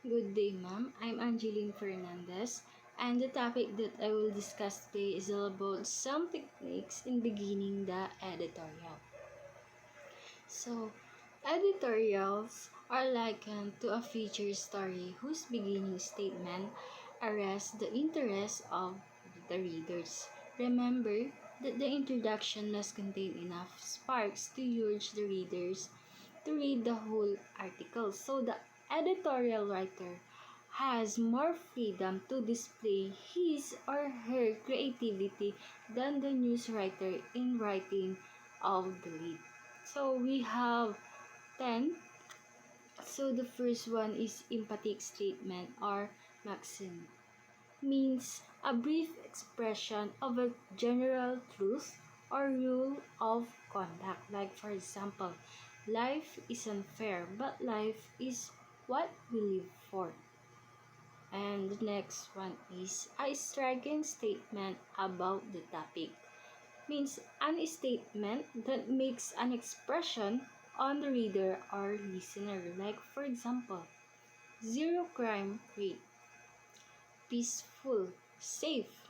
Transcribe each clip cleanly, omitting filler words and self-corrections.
Good day, ma'am. I'm Angeline Fernandez, and the topic that I will discuss today is all about some techniques in beginning the editorial. So, editorials are likened to a feature story whose beginning statement arrests the interest of the readers. Remember that the introduction must contain enough sparks to urge the readers to read the whole article. So the editorial writer has more freedom to display his or her creativity than the news writer in writing of the lead. So we have 10. So the first one is emphatic statement or maxim. Means a brief expression of a general truth or rule of conduct. Like for example, life is unfair, but life is what we live for. And the next one is a striking statement about the topic. Means an statement that makes an expression on the reader or listener. Like for example, zero crime rate, peaceful, safe.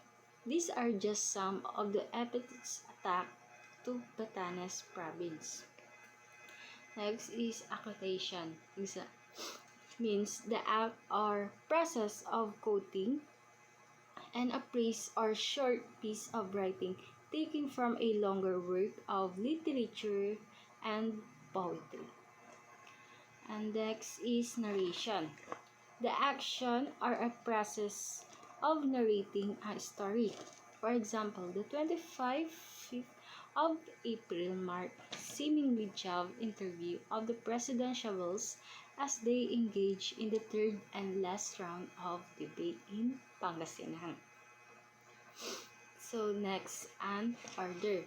These are just some of the epithets attacked to Batanes province. Next is quotation. Means the act or process of quoting and a praise or short piece of writing taken from a longer work of literature and poetry. And next is narration. The action or a process of narrating a story. For example, the 25th of April marked seemingly job interview of the presidentials as they engage in the third and last round of debate in Pangasinan. So next, an order.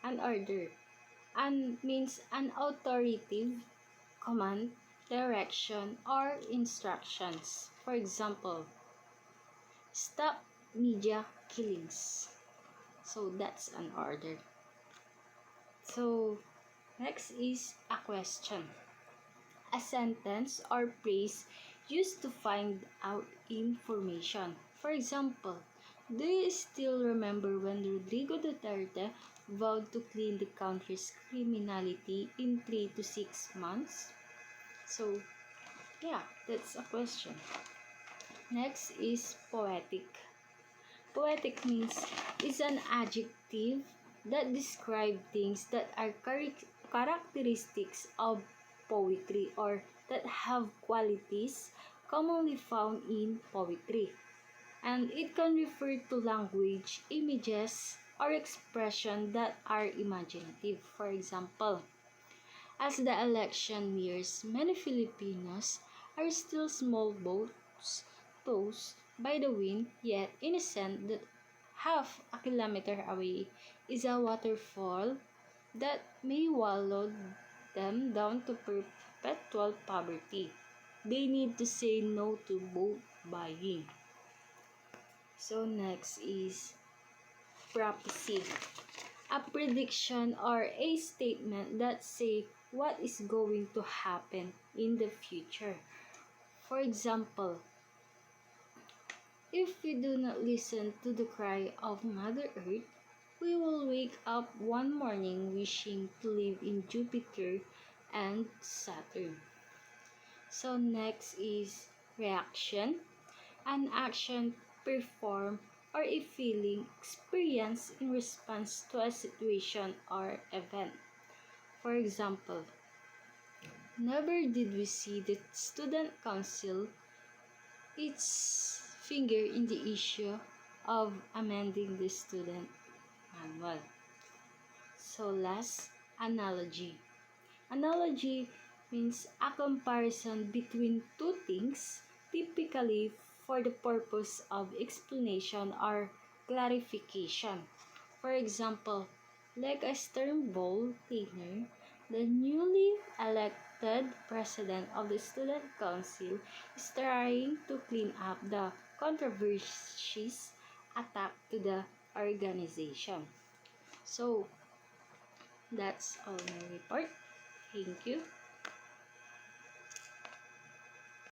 An order. An means an authoritative command, direction, or instructions. For example, stop media killings. So that's an order. So next is a question. A sentence or phrase used to find out information. For example, do you still remember when Rodrigo Duterte vowed to clean the country's criminality in 3 to 6 months? So, yeah, that's a question. Next is poetic. Poetic means is an adjective that describes things that are characteristics of poetry or that have qualities commonly found in poetry. And it can refer to language, images, or expression that are imaginative. For example, as the election nears, many Filipinos are still small boats tossed by the wind, yet innocent that half a kilometer away is a waterfall that may wallow them down to perpetual poverty. They need to say no to boat buying. So next is prophecy. A prediction or a statement that say what is going to happen in the future. For example, if we do not listen to the cry of Mother Earth, we will wake up one morning wishing to live in Jupiter and Saturn. So next is reaction. An action performed or a feeling experienced in response to a situation or event. For example, never did we see the student council its finger in the issue of amending the student manual. So last, analogy. Analogy means a comparison between two things, typically for the purpose of explanation or clarification. For example, like a stern ball cleaner, the newly elected president of the student council is trying to clean up the controversies attacked to the organization. So, that's all my report. Thank you.